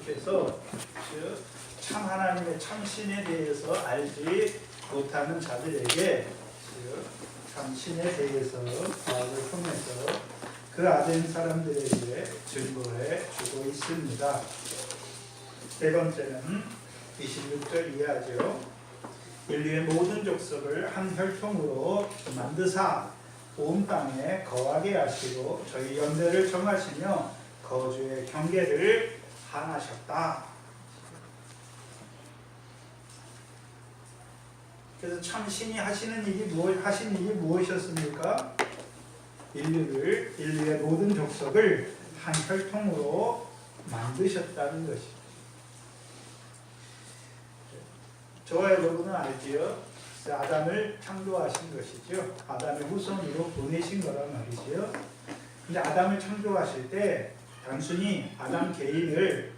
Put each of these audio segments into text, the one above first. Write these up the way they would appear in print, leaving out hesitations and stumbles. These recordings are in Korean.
계속해서 참 하나님의 참신에 대해서 알지 못하는 자들에게 참신에 대해서 과학을 통해서 그 아된 사람들에게 증거해 주고 있습니다. 세 번째는 26절 이하죠. 인류의 모든 족속을 한 혈통으로 만드사 온 땅에 거하게 하시고 저희 연대를 정하시며 거주의 경계를 항하셨다. 그래서 참 신이 하신 일이 무엇이었습니까? 인류의 모든 족속을 한 혈통으로 만드셨다는 것입니다. 저와 여러분은 알지요? 아담을 창조하신 것이죠. 아담의 후손으로 보내신 거란 말이죠. 근데 아담을 창조하실 때 단순히 아담 개인을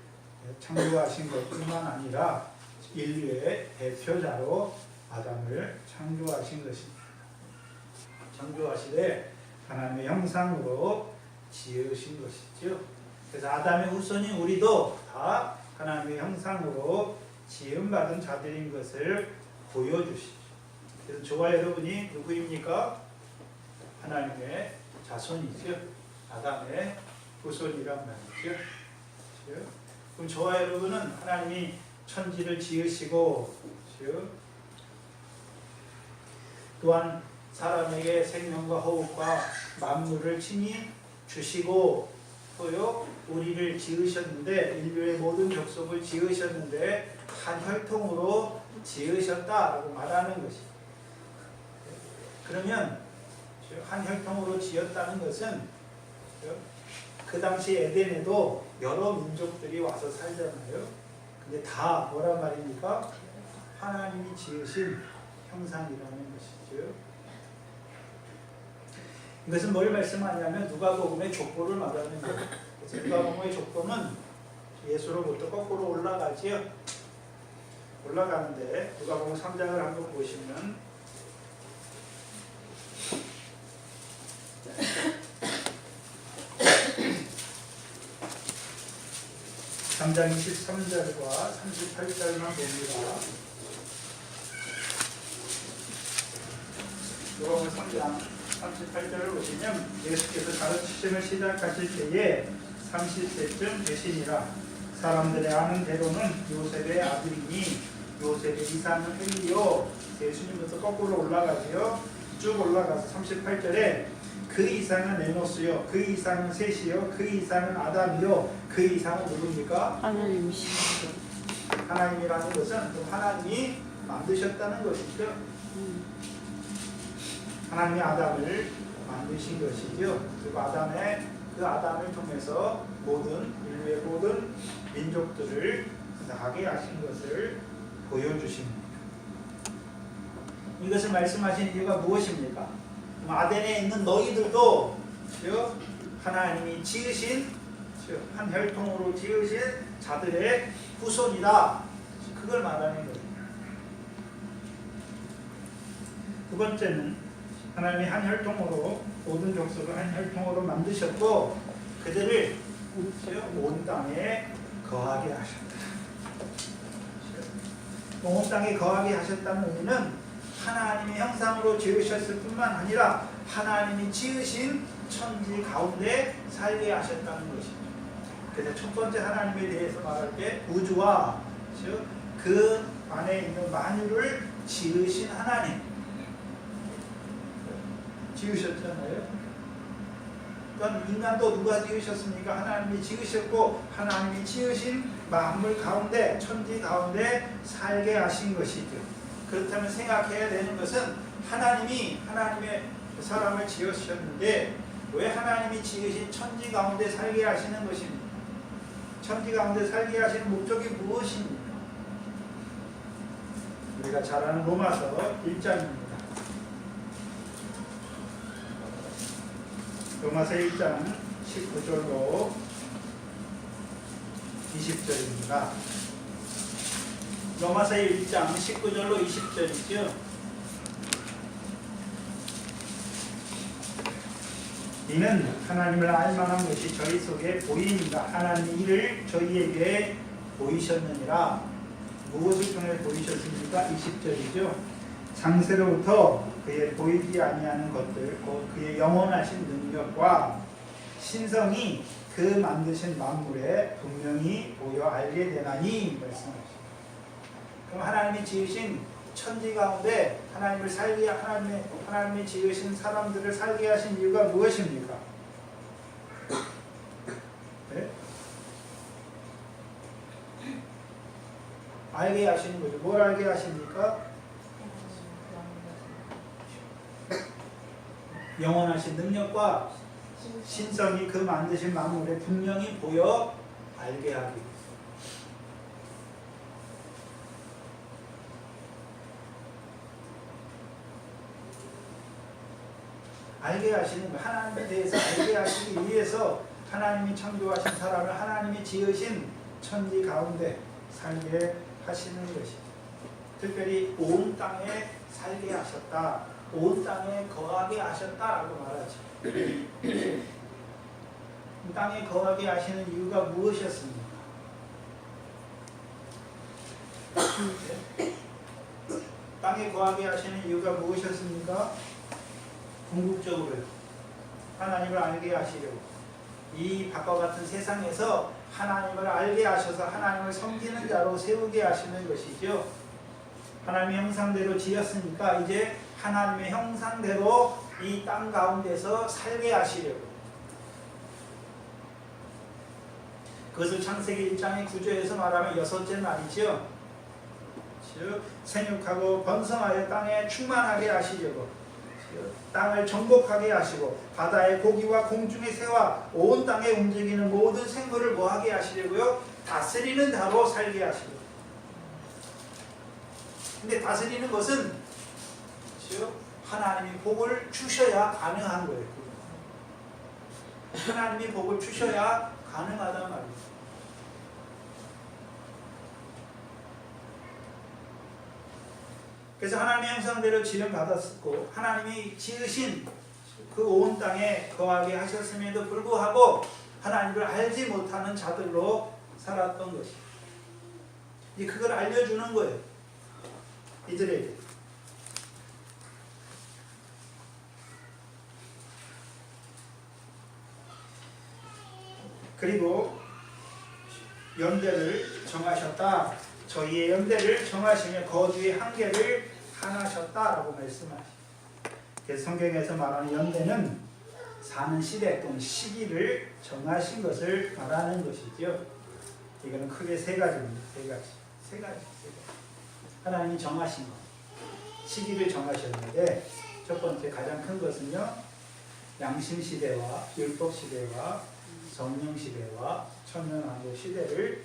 창조하신 것뿐만 아니라 인류의 대표자로 아담을 창조하신 것입니다. 창조하시되 하나님의 형상으로 지으신 것이죠. 그래서 아담의 후손인 우리도 다 하나님의 형상으로 지음받은 자들인 것을 보여주시죠. 그래서 저와 여러분이 누구입니까? 하나님의 자손이죠. 아담의 후손이란 말이죠. 그럼 저와 여러분은 하나님이 천지를 지으시고 또한 사람에게 생명과 호흡과 만물을 친히 주시고 또요 우리를 지으셨는데 인류의 모든 족속을 지으셨는데 한 혈통으로 지으셨다라고 말하는 것입니다. 그러면 한 혈통으로 지었다는 것은 그 당시 에덴에도 여러 민족들이 와서 살잖아요. 근데 다 뭐란 말입니까? 하나님이 지으신 형상이라는 것이죠. 이것은 뭘 말씀하냐면 누가복음의 족보를 말하는 거예요. 그래서 누가복음의 족보는 예수로부터 거꾸로 올라가지요. 올라가는데 누가복음 3장을 한번 보시면 3장 23절과 38절만 봅니다. 누가복음 3장 38절을 보시면 예수께서 가르치심을 시작하실 때에 30세쯤 되시니라. 사람들의 아는 대로는 요셉의 아들이니 요셉의 이상은 헬리요. 예수님부터 거꾸로 올라가지요. 쭉 올라가서 38절에 그 이상은 에노스요, 그 이상은 셋이요, 그 이상은 아담이요, 그 이상은 누굽니까? 하나님이시죠. 하나님이라는 것은 하나님이 만드셨다는 것이죠. 하나님이 아담을 만드신 것이죠. 그리고 그 아담을 통해서 인류의 모든 민족들을 나게 하신 것을 보여주십니다. 이것을 말씀하신 이유가 무엇입니까? 아덴에 있는 너희들도 하나님이 지으신 한 혈통으로 지으신 자들의 후손이다. 그걸 말하는 거예요. 두 번째는 하나님이 한 혈통으로 모든 족속을 한 혈통으로 만드셨고 그들을 온 땅에 거하게 하셨다. 온 땅에 거하게 하셨다는 의미는 하나님의 형상으로 지으셨을 뿐만 아니라 하나님이 지으신 천지 가운데 살게 하셨다는 것입니다. 그래서 첫 번째 하나님에 대해서 말할 때 우주와 그 안에 있는 만유를 지으신 하나님 지으셨잖아요. 그러니까 인간도 누가 지으셨습니까? 하나님이 지으셨고 하나님이 지으신 만물 가운데 천지 가운데 살게 하신 것이죠. 그렇다면 생각해야 되는 것은 하나님의 사람을 지으셨는데 왜 하나님이 지으신 천지 가운데 살게 하시는 것입니까? 천지 가운데 살게 하시는 목적이 무엇입니까? 우리가 잘 아는 로마서 1장입니다. 로마서 1장 19절로 20절입니다. 로마서 1장 19절로 20절이죠. 이는 하나님을 알 만한 것이 저희 속에 보이니까 하나님의 일을 저희에게 보이셨느니라. 무엇을 통해 보이셨습니까? 20절이죠. 장세로부터 그의 보이지 아니하는 것들, 곧 그의 영원하신 능력과 신성이 그 만드신 만물에 분명히 보여 알게 되나니 말씀하십니다. 그럼 하나님이 지으신 천지 가운데 하나님을 살게 하나님이 지으신 사람들을 살게 하신 이유가 무엇입니까? 네? 알게 하시는 거죠. 뭘 알게 하십니까? 영원하신 능력과 신성이 그 만드신 만물에 분명히 보여 알게 하기. 알게 하시는 거, 하나님에 대해서 알게 하시기 위해서 하나님이 창조하신 사람을 하나님이 지으신 천지 가운데 살게 하시는 것이죠. 특별히 온 땅에 살게 하셨다. 온 땅에 거하게 하셨다라고 말하죠. 땅에 거하게 하시는 이유가 무엇이었습니까? 땅에 거하게 하시는 이유가 무엇이었습니까? 궁극적으로 하나님을 알게 하시려고, 이 밖과 같은 세상에서 하나님을 알게 하셔서 하나님을 섬기는 자로 세우게 하시는 것이죠. 하나님의 형상대로 지었으니까 이제 하나님의 형상대로 이 땅 가운데서 살게 하시려고. 그것을 창세기 1장의 9절에서 말하면 여섯째 날이죠. 즉 생육하고 번성하여 땅에 충만하게 하시려고, 땅을 정복하게 하시고 바다의 고기와 공중의 새와 온 땅에 움직이는 모든 생물을 뭐하게 하시려고요? 다스리는 자로 살게 하시려고. 근데 다스리는 것은 즉 하나님이 복을 주셔야 가능한 거예요. 하나님이 복을 주셔야 가능하단 말이에요. 그래서 하나님의 형상대로 지음받았고 하나님이 지으신 그 온 땅에 거하게 하셨음에도 불구하고 하나님을 알지 못하는 자들로 살았던 것이, 이제 그걸 알려주는 거예요, 이들에게. 그리고 연대를 정하셨다. 저희의 연대를 정하시며 거주의 한계를 하나셨다라고 말씀하십니다. 그래서 성경에서 말하는 연대는 사는 시대 또는 시기를 정하신 것을 말하는 것이죠. 이거는 크게 세 가지입니다. 세 가지. 하나님이 정하신 것, 시기를 정하셨는데 첫 번째 가장 큰 것은요, 양심 시대와 율법 시대와 성령 시대와 천년왕국 시대를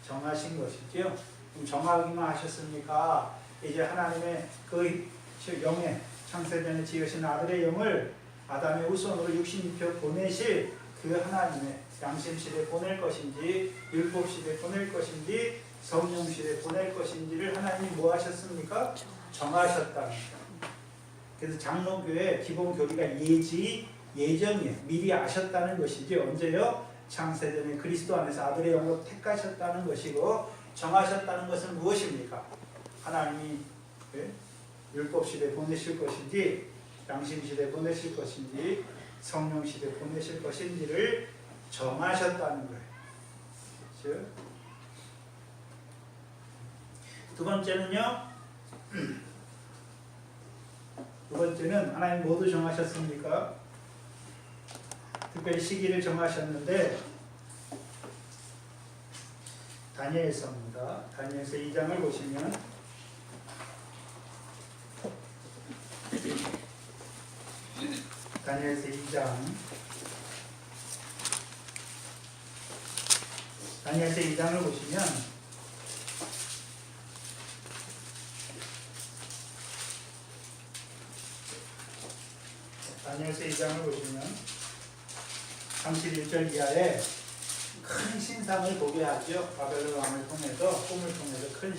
정하신 것이죠. 정하기만 하셨습니까? 이제 하나님의 그 영에, 창세전에 지으신 아들의 영을 아담의 후손으로 육신입혀 보내실 그 하나님의 양심 시대에 보낼 것인지, 율법 시대에 보낼 것인지, 성령 시대에 보낼 것인지를 하나님이 뭐 하셨습니까? 정하셨답니다. 그래서 장로교의 기본 교리가 예정이에요. 미리 아셨다는 것이지. 언제요? 창세전에 그리스도 안에서 아들의 영으로 택하셨다는 것이고, 정하셨다는 것은 무엇입니까? 하나님이 율법 시대에 보내실 것인지, 양심 시대에 보내실 것인지, 성령 시대에 보내실 것인지를 정하셨다는 거예요. 그렇죠? 두 번째는요, 두 번째는 하나님 모두 정하셨습니까? 특별히 시기를 정하셨는데, 다니엘서입니다. 다니엘서 2장을 보시면 다니엘서 2장 다니엘서 2장을 보시면 다니엘서 2장을 보시면 31절 이하에 큰 신상을 보게 하죠. 바벨론 왕을 통해서, 꿈을 통해서 큰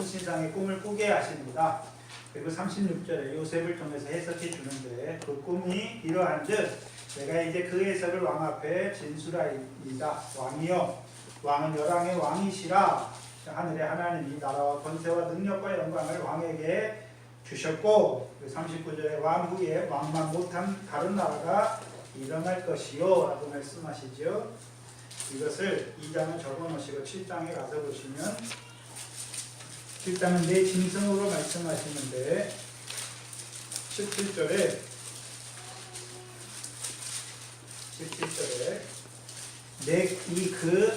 신상의 꿈을 꾸게 하십니다. 그리고 36절에 요셉을 통해서 해석해 주는데, 그 꿈이 이러한즉 내가 이제 그 해석을 왕 앞에 진술하이다. 왕이요, 왕은 열왕의 왕이시라. 하늘의 하나님이 나라와 권세와 능력과 영광을 왕에게 주셨고, 39절에 왕 후에 왕만 못한 다른 나라가 일어날 것이요 라고 말씀하시죠. 이것을 2장은 적어놓으시고 7장에 가서 보시면, 7장은 내 짐승으로 말씀하시는데 17절에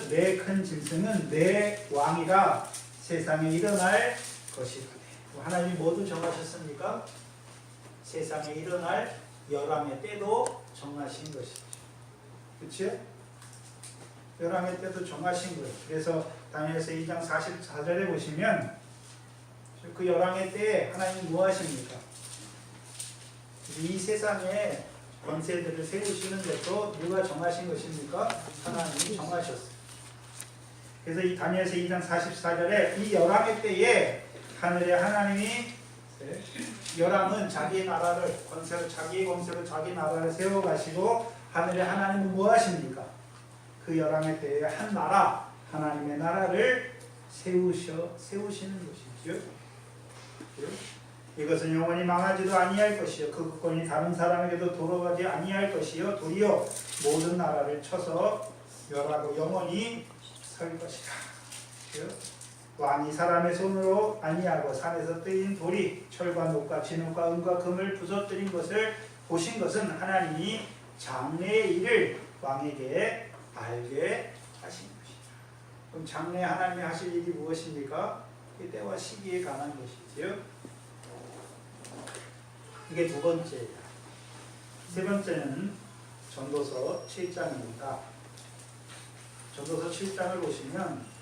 내 큰 짐승은 내 왕이라 세상에 일어날 것이라. 하나님이 뭐도 정하셨습니까? 세상에 일어날 열왕의 때도 정하신 것이죠. 그렇죠? 열왕의 때도 정하신 거예요. 그래서 다니엘서 2장 44절에 보시면 그 열왕의 때에 하나님이 뭐 하십니까? 이 세상에 권세들을 세우시는 것도 누가 정하신 것입니까? 하나님이 정하셨어요. 그래서 이 다니엘서 2장 44절에 이 열왕의 때에 하늘의 하나님이, 열왕은 자기의 나라를 권세로, 자기의 권세로 자기 나라를 세워가시고, 하늘의 하나님은 뭐 하십니까? 그 열왕의 때에 한 나라, 하나님의 나라를 세우시는 것이죠. 이것은 영원히 망하지도 아니할 것이요, 그 국권이 다른 사람에게도 돌아가지 아니할 것이요, 도리어 모든 나라를 쳐서 멸하고 영원히 설 것이다. 왕이 사람의 손으로 아니하고 산에서 뜨인 돌이 철과 녹과 진흙과 은과 금을 부서뜨린 것을 보신 것은 하나님이 장래의 일을 왕에게 알게 하신 것이다. 그럼 장래 하나님이 하실 일이 무엇입니까? 때와 시기에 관한 것이지요. 이게 두 번째예요. 세 번째는 전도서 7장입니다. 전도서 7장을 보시면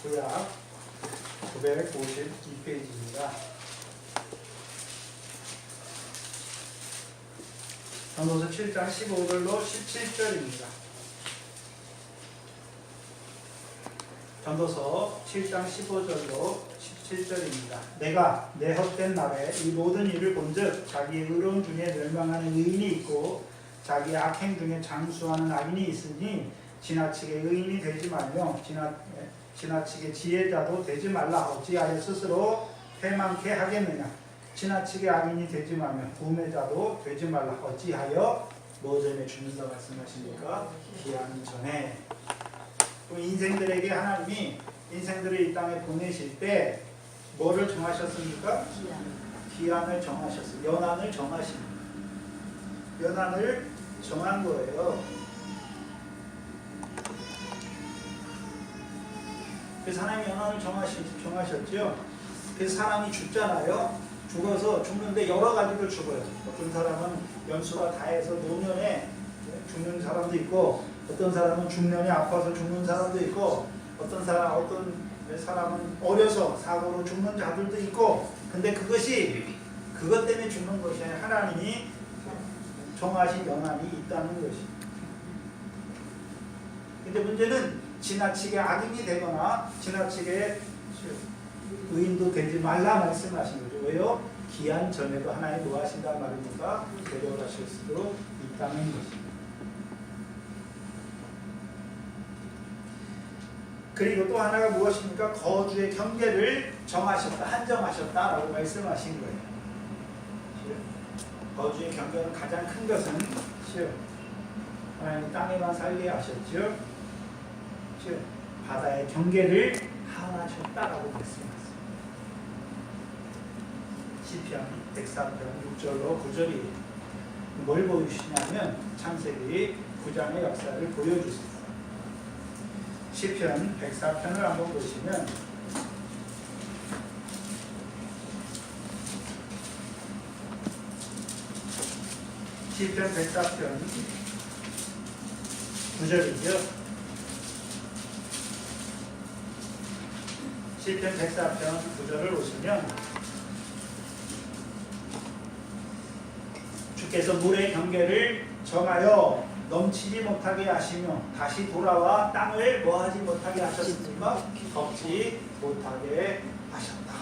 구약 952페이지입니다. 전도서 7장 15절로 17절입니다. 전도서 7장 15절로 17절입니다. 내가 내 헛된 날에 이 모든 일을 본즉 자기의 의로움 중에 멸망하는 의인이 있고 자기의 악행 중에 장수하는 악인이 있으니 지나치게 의인이 되지 말며 지나치게 지혜자도 되지 말라. 어찌하여 스스로 패망케 하겠느냐. 지나치게 악인이 되지 말며 우매자도 되지 말라. 어찌하여 뭐 전에 죽는다 말씀하십니까? 기한 전에. 그럼 인생들에게 하나님이 인생들을 이 땅에 보내실 때 뭐를 정하셨습니까? 기한을 정하셨어요. 연한을 정하십니다. 연한을 정한 거예요. 그래서 하나님이 연한을 정하셨죠. 그래서 사람이 죽잖아요. 죽어서 죽는데 여러 가지로 죽어요. 어떤 사람은 연수가 다해서 노년에 죽는 사람도 있고, 어떤 사람은 중년에 아파서 죽는 사람도 있고, 어떤 사람은 어려서 사고로 죽는 자들도 있고. 근데 그것 때문에 죽는 것이 아니라 하나님이 정하신 연한이 있다는 것이. 근데 문제는 지나치게 악인이 되거나 지나치게 의인도 되지 말라 말씀하신 거죠. 왜요? 기한 전에도 하나님이 뭐 하신다는 말입니까? 데려가실 수도 있다는 것입니다. 그리고 또 하나가 무엇입니까? 거주의 경계를 정하셨다, 한정하셨다라고 말씀하신 거예요. 거주의 경계는 가장 큰 것은 하나님 땅에만 살게 하셨죠. 바다의 경계를 하나셨다라고 말씀하셨습니다. 시편 104편 6절로 9절이 뭘 보여주시냐면 창세기 9장의 역사를 보여주세요. 시편 104편을 한번 보시면 시편 104편 9절이죠. 시편 104편 9절을 보시면 주께서 물의 경계를 정하여 넘치지 못하게 하시며 다시 돌아와 땅을 뭐하지 못하게 하셨습니까? 덮지 못하게 하셨다.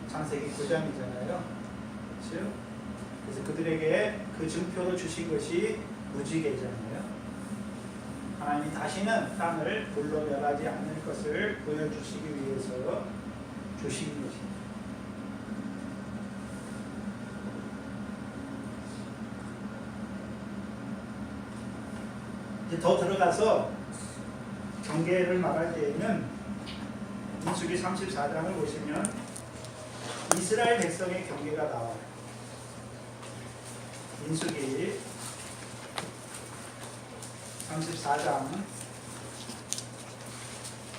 창세기 9장이잖아요. 그렇죠? 그래서 그들에게 그 증표로 주신 것이 무지개잖아요. 하나님이 다시는 땅을 불로 멸하지 않을 것을 보여주시기 위해서 주신 것입니다. 이제 더 들어가서 경계를 말할 때에는 민수기 34장을 보시면 이스라엘 백성의 경계가 나와요. 민수기 34장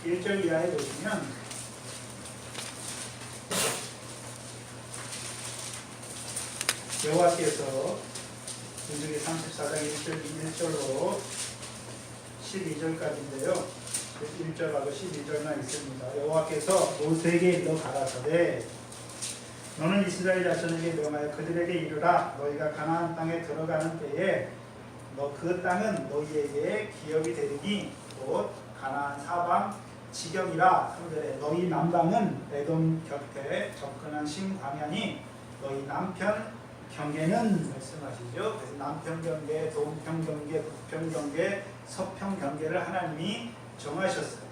1절 이하에 보시면 여호와께서 민수기 34장 1절로 12절까지인데요. 1절하고 12절만 있습니다. 여호와께서 모세에게 일러 가라사대 너는 이스라엘 자손에게 명하여 그들에게 이르라 너희가 가나안 땅에 들어가는 때에 너 그 땅은 너희에게 기업이 되리니 곧 가나안 사방 지경이라. 3절에 너희 남방은 에돔 곁에 접근한 심광야니 너희 남편 경계는 말씀하시죠. 그래서 남편 경계, 동편 경계, 북편 경계, 서편 경계를 하나님이 정하셨어요.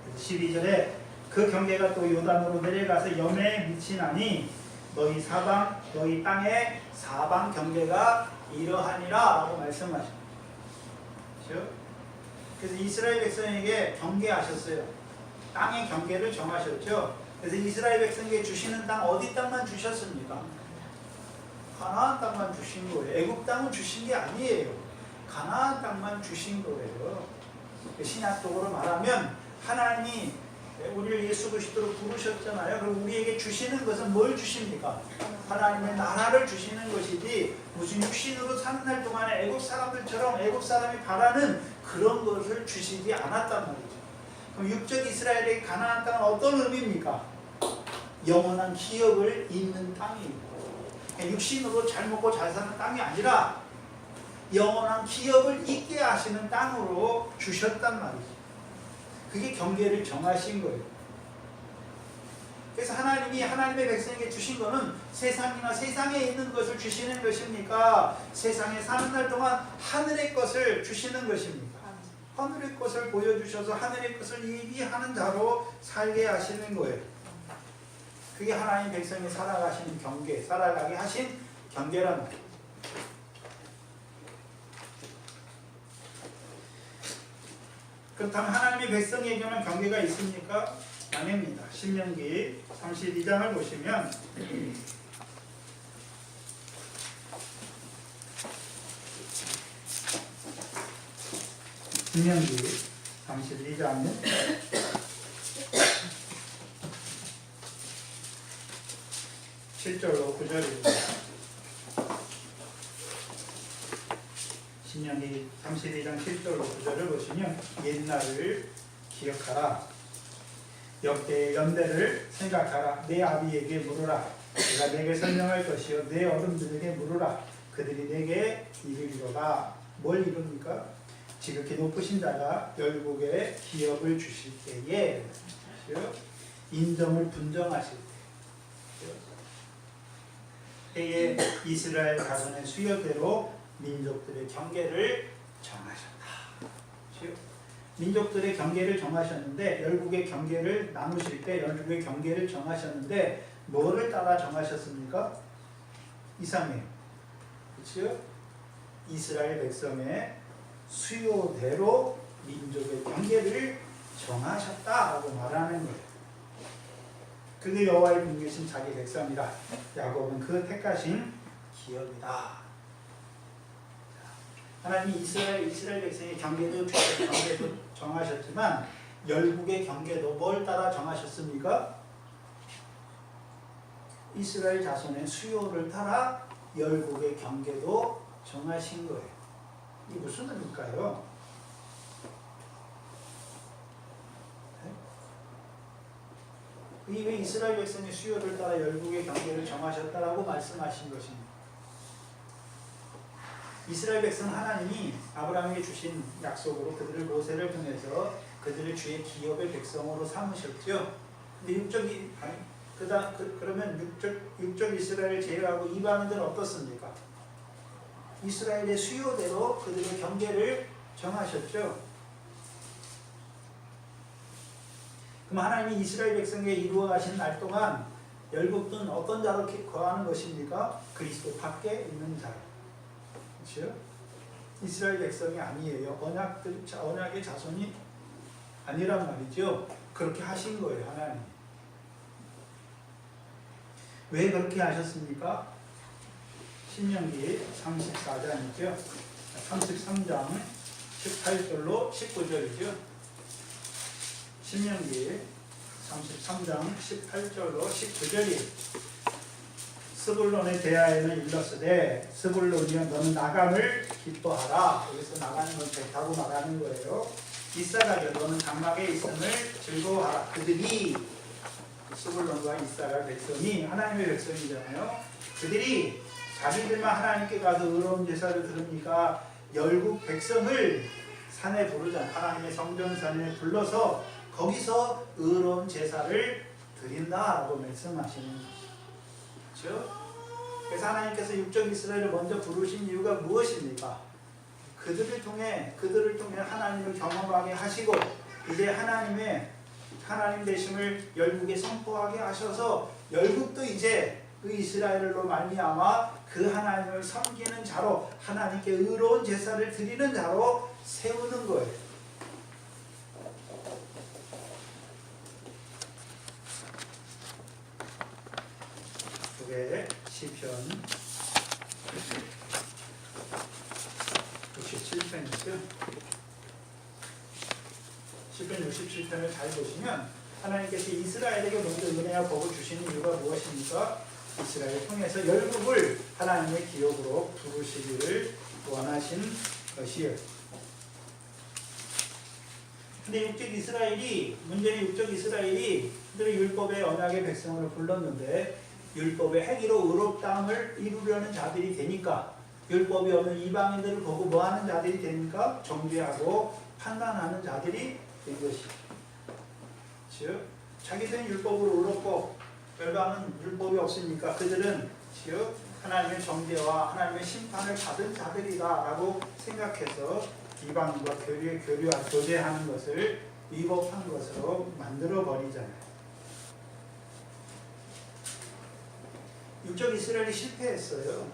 그래서 12절에 그 경계가 또 요단으로 내려가서 염해에 미치나니 너희 사방 너희 땅의 사방 경계가 이러하니라 라고 말씀하십니다. 그렇죠? 그래서 이스라엘 백성에게 경계하셨어요. 땅의 경계를 정하셨죠. 그래서 이스라엘 백성에게 주시는 땅 어디 땅만 주셨습니까? 가나안 땅만 주신 거예요. 애굽 땅은 주신 게 아니에요. 가나안 땅만 주신 거예요. 신약적으로 말하면 하나님이 우리를 예수 그리스도로 부르셨잖아요. 그럼 우리에게 주시는 것은 뭘 주십니까? 하나님의 나라를 주시는 것이지 무슨 육신으로 사는 날 동안에 애국 사람들처럼 애국 사람이 바라는 그런 것을 주시지 않았단 말이죠. 그럼 육적 이스라엘의 가나안 땅은 어떤 의미입니까? 영원한 기업을 잇는 땅이고 육신으로 잘 먹고 잘 사는 땅이 아니라 영원한 기업을 잇게 하시는 땅으로 주셨단 말이죠. 그게 경계를 정하신 거예요. 그래서 하나님이 하나님의 백성에게 주신 거는 세상이나 세상에 있는 것을 주시는 것입니까? 세상에 사는 날 동안 하늘의 것을 주시는 것입니까? 하늘의 것을 보여주셔서 하늘의 것을 예비하는 자로 살게 하시는 거예요. 그게 하나님 백성이 살아가시는 경계, 살아가게 하신 경계란 말이에요. 그렇다면 하나님의 백성에게만 경계가 있습니까? 아닙니다. 신명기 32장을 보시면 신명기 32장 7절로 9절입니다. 신명기 32장 7절로 9절을 보시면 옛날을 기억하라. 역대의 연대를 생각하라. 내 아비에게 물으라. 내가 내게 설명할 것이요 내 어른들에게 물으라. 그들이 내게 이르리로다. 뭘 이룹니까? 지극히 높으신 자가 열국에 기업을 주실 때에 인정을 분정하실 때에 이스라엘 자손의 수요대로 민족들의 경계를 정하셨다. 민족들의 경계를 정하셨는데 열국의 경계를 나누실 때 열국의 경계를 정하셨는데 뭐를 따라 정하셨습니까? 이상해요. 그렇죠? 이스라엘 백성의 수요대로 민족의 경계를 정하셨다라고 말하는 거예요. 그게 여호와의 분계신 자기 백성이라. 야곱은 그 택하신 기업이다. 하나님이 이스라엘 백성의 경계도 정하셨지만 열국의 경계도 뭘 따라 정하셨습니까? 이스라엘 자손의 수요를 따라 열국의 경계도 정하신 거예요. 이게 무슨 의미일까요? 왜 이스라엘 백성의 수요를 따라 열국의 경계를 정하셨다라고 말씀하신 것입니다. 이스라엘 백성 하나님이 아브라함에게 주신 약속으로 그들을 모세를 통해서 그들을 주의 기업의 백성으로 삼으셨죠. 근데 그러면 육적 이스라엘을 제외하고 이방인들은 어떻습니까? 이스라엘의 수요대로 그들의 경계를 정하셨죠. 그럼 하나님이 이스라엘 백성에게 이루어 가신 날 동안 열국은 어떤 자로 거하는 것입니까? 그리스도 밖에 있는 자. 그렇죠? 이스라엘 백성이 아니에요. 언약의 자손이 아니란 말이죠. 그렇게 하신 거예요, 하나님. 왜 그렇게 하셨습니까? 신명기 34장이죠. 33장 18절로 19절이죠. 신명기 33장 18절로 19절이 스불론에 대하여는 일렀으되 스불론이여 너는 나감을 기뻐하라. 여기서 나가는 건 배 타고 나가는 거예요. 이사가여 너는 장막에 있음을 즐거워하라. 그들이 스불론과 이사가 백성이 하나님의 백성이잖아요. 그들이 자기들만 하나님께 가서 의로운 제사를 드립니까? 열국 백성을 산에 부르자. 하나님의 성전산에 불러서 거기서 의로운 제사를 드린다라고 말씀하시는 거죠. 그렇죠? 그래서 하나님께서 육적 이스라엘을 먼저 부르신 이유가 무엇입니까? 그들을 통해 하나님을 경험하게 하시고 이제 하나님 되심을 열국에 선포하게 하셔서 열국도 이제 그 이스라엘로 말미암아 그 하나님을 섬기는 자로 하나님께 의로운 제사를 드리는 자로 세우는 거예요. 시편 67편이죠. 시편 67편을 잘 보시면 하나님께서 이스라엘에게 먼저 은혜와 복을 주시는 이유가 무엇입니까? 이스라엘을 통해서 열국을 하나님의 기업으로 부르시기를 원하신 것이에요. 근데 문제는 육적 이스라엘이 그들의 율법의 언약의 백성으로 불렀는데 율법의 행위로 의롭다함을 이루려는 자들이 되니까 율법이 없는 이방인들을 보고 뭐하는 자들이 되니까 정죄하고 판단하는 자들이 된 것이죠. 즉 자기들은 율법으로 의롭고 열방은 율법이 없으니까 그들은 즉 하나님의 정죄와 하나님의 심판을 받은 자들이다라고 생각해서 이방인과 교제하는 것을 위법한 것으로 만들어 버리잖아요. 육적 이스라엘이 실패했어요.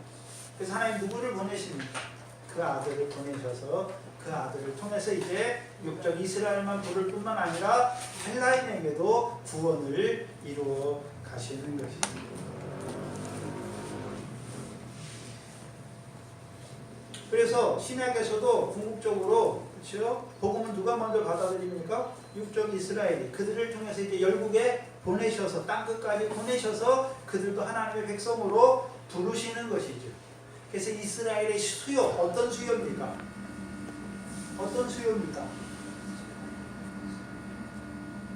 그래서 하나님 누구를 보내십니까? 그 아들을 보내셔서 그 아들을 통해서 이제 육적 이스라엘만 부를 뿐만 아니라 헬라인에게도 구원을 이루어 가시는 것입니다. 그래서 신약에서도 궁극적으로 그렇죠? 복음은 누가 먼저 받아들입니까? 육적 이스라엘이 그들을 통해서 이제 열국에 보내셔서 땅끝까지 보내셔서 그들도 하나님의 백성으로 부르시는 것이죠. 그래서 이스라엘의 수요 어떤 수요입니까? 어떤 수요입니까?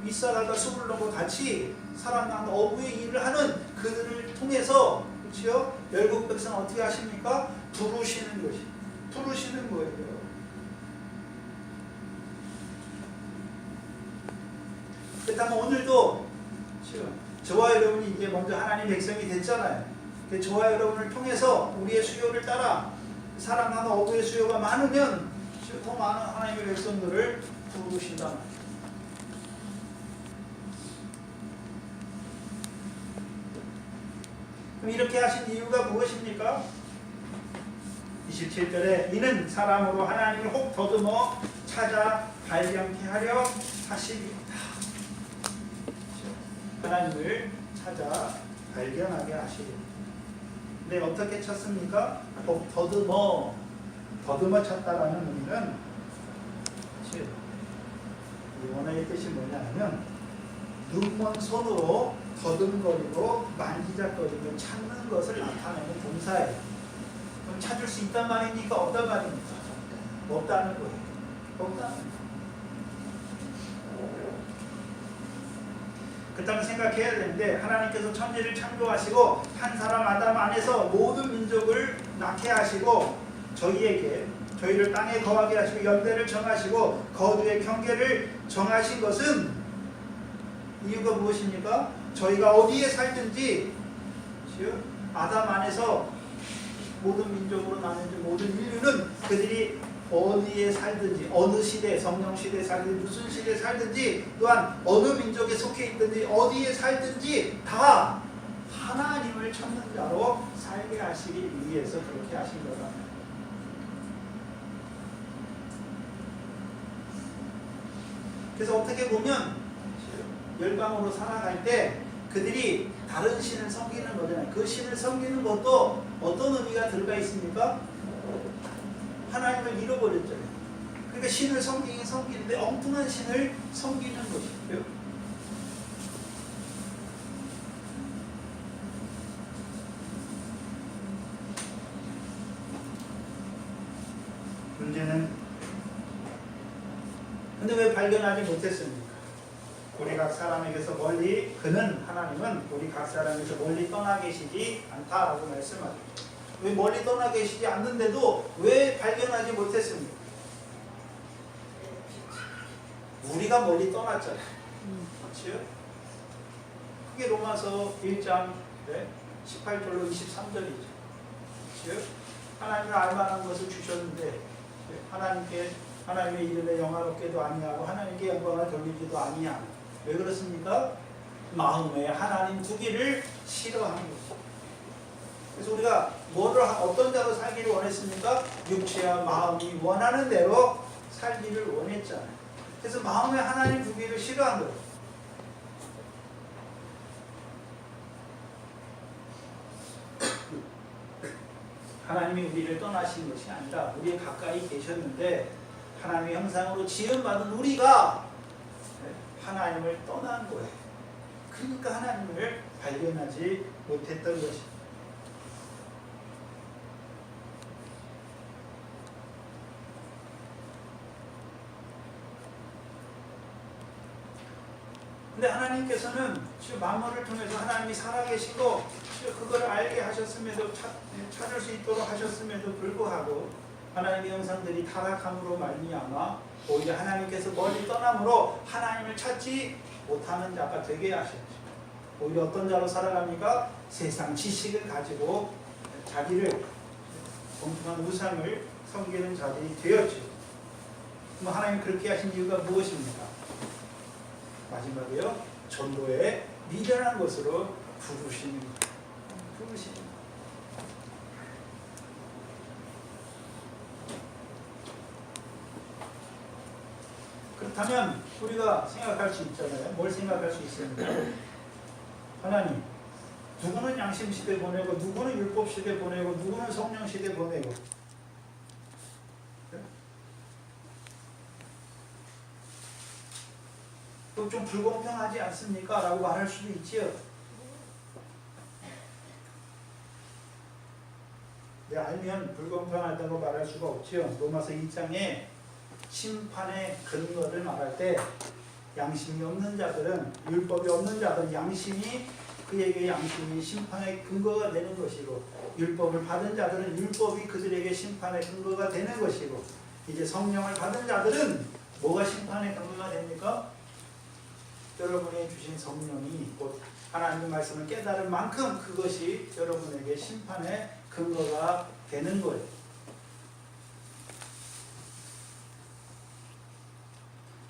이사라가 스불론과 같이 사랑하는 어부의 일을 하는 그들을 통해서 그렇죠? 열국 백성 어떻게 하십니까? 부르시는 것이 부르시는 거예요. 그렇다면 오늘도 저와 여러분이 이제 먼저 하나님 백성이 됐잖아요. 저와 여러분을 통해서 우리의 수요를 따라 사랑하는 어부의 수요가 많으면 더 많은 하나님의 백성들을 부르신다 말이에요. 그럼 이렇게 하신 이유가 무엇입니까? 27절에 이는 사람으로 하나님을 혹 더듬어 찾아 발견케 하려 하심이다. 하나님을 찾아 발견하게 하시리. 근데 어떻게 찾습니까? 혹 더듬어 찾다라는 의미는 이 원어의 뜻이 뭐냐면 눈먼 손으로 더듬거리고 만지작거리고 찾는 것을 나타내는 동사예요. 그럼 찾을 수 있단 말입니까? 없단 말입니까? 없다는 거예요. 없다는 거예요. 그렇다면 생각해야 되는데 하나님께서 천지를 창조하시고 한 사람 아담 안에서 모든 민족을 낳게 하시고 저희를 땅에 거하게 하시고 연대를 정하시고 거두의 경계를 정하신 것은 이유가 무엇입니까? 저희가 어디에 살든지 아담 안에서 모든 민족으로 나누는 모든 인류는 그들이 어디에 살든지 어느 시대, 성령 시대에 살든지 무슨 시대에 살든지 또한 어느 민족에 속해 있든지 어디에 살든지 다 하나님을 찾는 자로 살게 하시기 위해서 그렇게 하신 거다. 그래서 어떻게 보면 열방으로 살아갈 때 그들이 다른 신을 섬기는 거잖아요. 그 신을 섬기는 것도 어떤 의미가 들어가 있습니까? 하나님을 잃어버렸잖아요. 그러니까 신을 섬기긴 섬기는데 엉뚱한 신을 섬기는 것이고요. 문제는 근데 왜 발견하지 못했습니까? 우리 각 사람에게서 멀리 하나님은 우리 각 사람에게서 멀리 떠나 계시지 않다라고 말씀하죠. 왜 멀리 떠나 계시지 않는데도 왜 발견하지 못했습니까? 우리가 멀리 떠났잖아요. 그렇죠? 그게 로마서 1장 18절로 23절이죠. 그렇죠? 하나님을 알만한 것을 주셨는데 하나님의 이름에 영화롭게도 아니하고 하나님께 영광을 돌리지도 아니하고 왜 그렇습니까? 마음에 하나님 두기를 싫어하는 거죠. 그래서 우리가 어떤 자로 살기를 원했습니까? 육체와 마음이 원하는 대로 살기를 원했잖아요. 그래서 마음에 하나님 두기를 싫어한 거예요. 하나님이 우리를 떠나신 것이 아니라 우리에 가까이 계셨는데 하나님의 형상으로 지음받은 우리가 하나님을 떠난 거예요. 그러니까 하나님을 발견하지 못했던 것입니다. 근데 하나님께서는 지금 만물을 통해서 하나님이 살아계시고 그걸 알게 하셨음에도 찾을 수 있도록 하셨음에도 불구하고 하나님의 형상들이 타락함으로 말미암아 오히려 하나님께서 멀리 떠남으로 하나님을 찾지 못하는 자가 되게 하셨죠. 오히려 어떤 자로 살아갑니까? 세상 지식을 가지고 자기를 엉뚱한 우상을 섬기는 자들이 되었죠. 그럼 하나님 그렇게 하신 이유가 무엇입니까? 마지막에요. 전도에 미련한 것으로 부르시는 거예요. 부르시는 거예요. 그렇다면 우리가 생각할 수 있잖아요. 뭘 생각할 수 있습니까? 하나님, 누구는 양심 시대 보내고 누구는 율법 시대 보내고 누구는 성령 시대 보내고 또 좀 불공평하지 않습니까? 라고 말할 수도 있지요. 네, 알면 불공평하다고 말할 수가 없지요. 로마서 2장에 심판의 근거를 말할 때 양심이 없는 자들은 율법이 없는 자들은 그에게 양심이 심판의 근거가 되는 것이고 율법을 받은 자들은 율법이 그들에게 심판의 근거가 되는 것이고 이제 성령을 받은 자들은 뭐가 심판의 근거가 됩니까? 여러분이 주신 성령이 곧 하나님의 말씀을 깨달을 만큼 그것이 여러분에게 심판의 근거가 되는 거예요.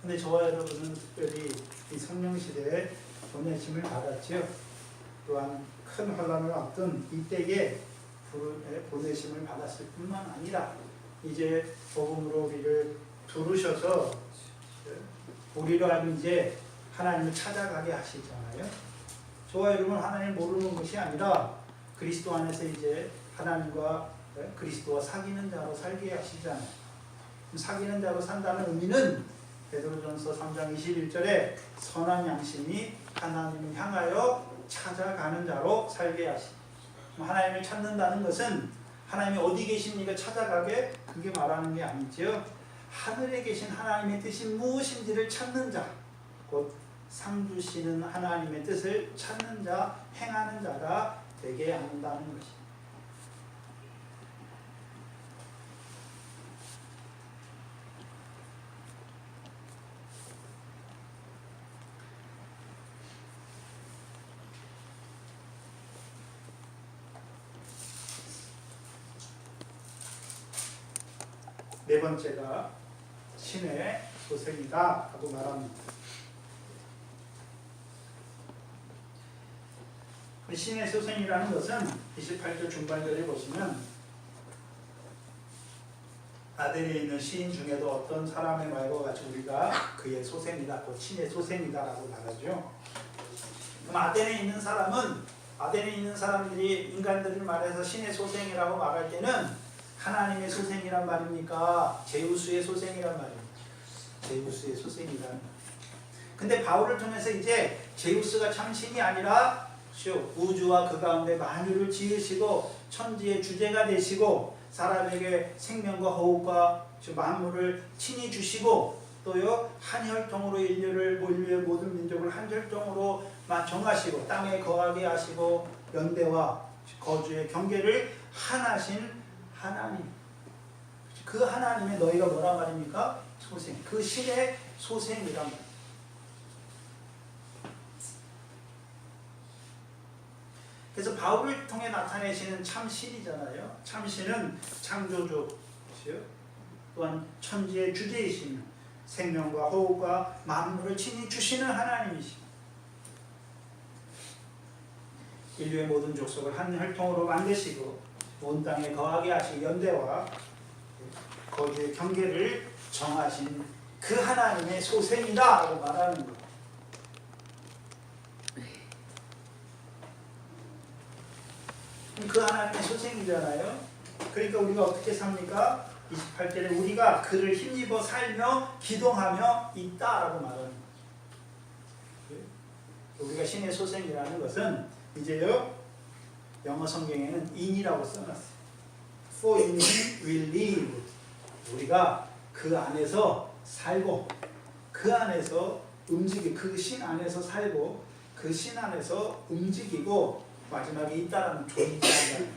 근데 저와 여러분은 특별히 이 성령 시대에 보내심을 받았지요. 또한 큰 환란을 앞둔 이때에 보내심을 받았을 뿐만 아니라 이제 복음으로 우리를 부르셔서 우리로 하여금 이제 하나님을 찾아가게 하시잖아요. 저와 여러분 하나님을 모르는 것이 아니라 그리스도 안에서 이제 하나님과 그리스도와 사귀는 자로 살게 하시잖아요. 사귀는 자로 산다는 의미는 베드로전서 3장 21절에 선한 양심이 하나님을 향하여 찾아가는 자로 살게 하시. 하나님을 찾는다는 것은 하나님이 어디 계십니까? 찾아가게 그게 말하는 게 아니죠. 하늘에 계신 하나님의 뜻이 무엇인지를 찾는 자, 곧 하나님의 뜻을 쫓는 자, 그 사람이 되게 하시는 것입니다. 그래서 하나님의 뜻을 쫓는 자는 하나님의 뜻을 쫓는 자로 살게 하시는 것입니다. 상 주시는 하나님의 뜻을 찾는 자, 행하는 자가 되게 한다는 것입니다. 네 번째가 신의 소생이다 하고 말합니다. 신의 소생이라는 것은 28절 중반절에 보시면 아덴에 있는 시인 중에도 어떤 사람의 말과 같이 우리가 그의 소생이다, 그 신의 소생이다 라고 말하죠. 그럼 아덴에 있는 사람들이 인간들을 말해서 신의 소생이라고 말할 때는 하나님의 소생이란 말입니까? 제우스의 소생이란 말입니다. 제우스의 소생이란. 근데 바울을 통해서 이제 제우스가 참 신이 아니라 우주와 그 가운데 만유를 지으시고 천지의 주제가 되시고 사람에게 생명과 호흡과 만물을 친히 주시고 또요 한 혈통으로 인류의 모든 민족을 한 혈통으로 정하시고 땅에 거하게 하시고 연대와 거주의 경계를 하나신 하나님, 그 하나님의 너희가 뭐라 말입니까? 소생, 그 신의 소생이란 말. 그래서 바울을 통해 나타내시는 참 신이잖아요. 참 신은 창조주시요, 또한 천지의 주제이시며 생명과 호흡과 만물을 친히 주시는 하나님이시며 인류의 모든 족속을 한 혈통으로 만드시고 온 땅에 거하게 하신 연대와 거기의 경계를 정하신 그 하나님의 소생이다 라고 말하는 것. 그 하나님의 소생이잖아요. 그러니까 우리가 어떻게 삽니까? 28절에 우리가 그를 힘입어 살며 기동하며 있다라고 말하는 거예요. 우리가 신의 소생이라는 것은 이제요 영어 성경에는 in이라고 써놨어요. For in him we live. 우리가 그 안에서 살고 그 안에서 움직이고 그 신 안에서 살고 그 신 안에서 움직이고 마지막에 있다라는 존재한다.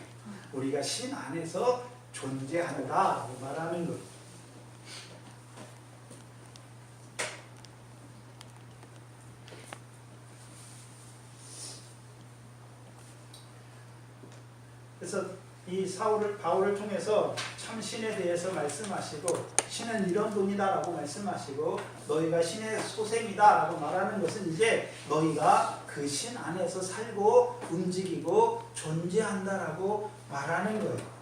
우리가 신 안에서 존재한다고 말하는 것. 그래서 이 바울을 통해서 참 신에 대해서 말씀하시고 신은 이런 분이다라고 말씀하시고 너희가 신의 소생이다라고 말하는 것은 이제 너희가 그 신 안에서 살고 움직이고 존재한다라고 말하는 거예요.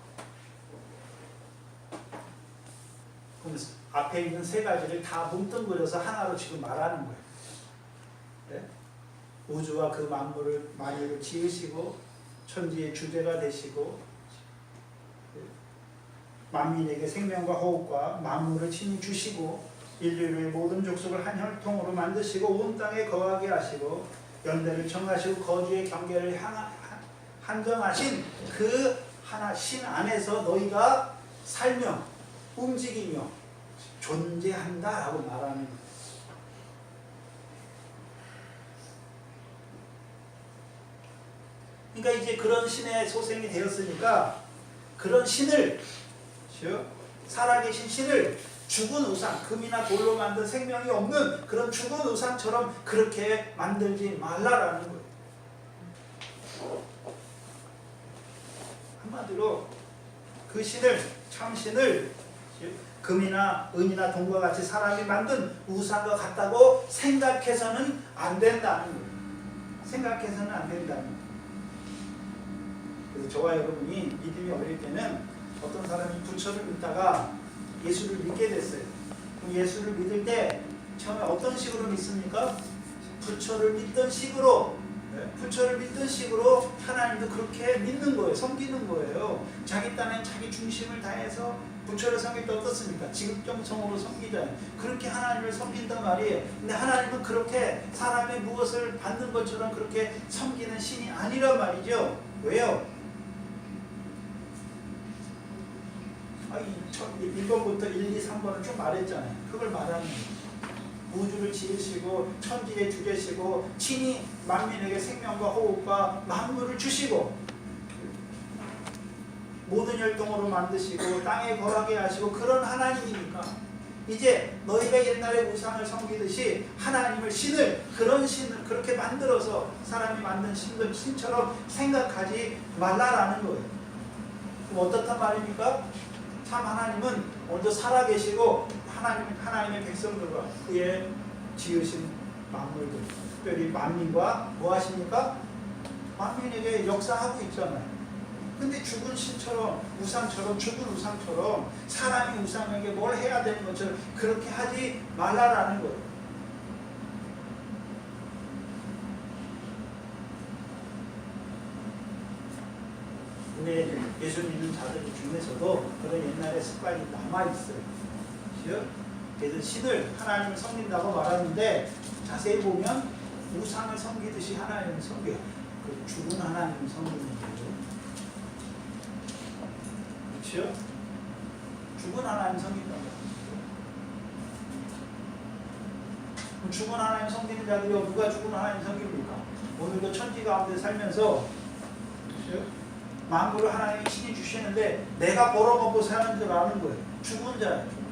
그래서 앞에 있는 세 가지를 다 뭉뚱그려서 하나로 지금 말하는 거예요. 네? 우주와 그 만유를 지으시고 천지의 주제가 되시고 만민에게 생명과 호흡과 만물을 친히 주시고 인류의 모든 족속을 한 혈통으로 만드시고 온 땅에 거하게 하시고 연대를 정하시고 거주의 경계를 한정하신 그 하나 신 안에서 너희가 살며 움직이며 존재한다라고 말하는 거예요. 그러니까 이제 그런 신의 소생이 되었으니까 그런 신을 살아계신 신을 죽은 우상, 금이나 돌로 만든 생명이 없는 그런 죽은 우상처럼 그렇게 만들지 말라라는 거예요. 한마디로 그 신을, 참 신을 금이나 은이나 동과 같이 사람이 만든 우상과 같다고 생각해서는 안 된다는 거예요. 생각해서는 안 된다는 거예요. 그래서 저와 여러분이 믿음이 어릴 때는 어떤 사람이 부처를 믿다가 예수를 믿게 됐어요. 그럼 예수를 믿을 때 처음에 어떤 식으로 믿습니까? 부처를 믿던 식으로 하나님도 그렇게 믿는 거예요. 섬기는 거예요. 자기 딴엔 자기 중심을 다해서 부처를 섬길 때 어떻습니까? 지극정성으로 섬기잖아요. 그렇게 하나님을 섬긴단 말이에요. 근데 하나님은 그렇게 사람의 무엇을 받는 것처럼 그렇게 섬기는 신이 아니란 말이죠. 왜요? 1번부터 1, 2, 3번을 쭉 말했잖아요. 그걸 말하는 거예요. 우주를 지으시고 천지의 주제시고 친히 만민에게 생명과 호흡과 만물을 주시고 모든 혈통으로 만드시고 땅에 거하게 하시고 그런 하나님이니까 이제 너희가 옛날에 우상을 섬기듯이 하나님을 신을 그런 신을 그렇게 만들어서 사람이 만든 신처럼 생각하지 말라라는 거예요. 그럼 어떻단 말입니까? 참 하나님은 먼저 살아계시고 하나님의 백성들과 그의 지으신 만물들 특별히 만민과 뭐 하십니까? 만민에게 역사하고 있잖아요. 근데 죽은 신처럼 우상처럼 죽은 우상처럼 사람이 우상에게 뭘 해야 되는 것처럼 그렇게 하지 말라라는 거예요. 근데 예수 믿는 자들 중에서도 그런 옛날의 습관이 남아있어요. 그래서 신을 하나님을 섬긴다고 말하는데 자세히 보면 우상을 섬기듯이 하나님을 섬겨요. 그 죽은 하나님을 섬기는 거죠. 그렇죠? 죽은 하나님 섬긴다고. 그럼 죽은 하나님 섬기는 자들이 누가 죽은 하나님 섬깁니까? 오늘도 천지 가운데 살면서 그렇죠? 만물을 하나님이 친히 주시는데 내가 벌어먹고 사는 줄 아는 거예요. 죽은 자예요.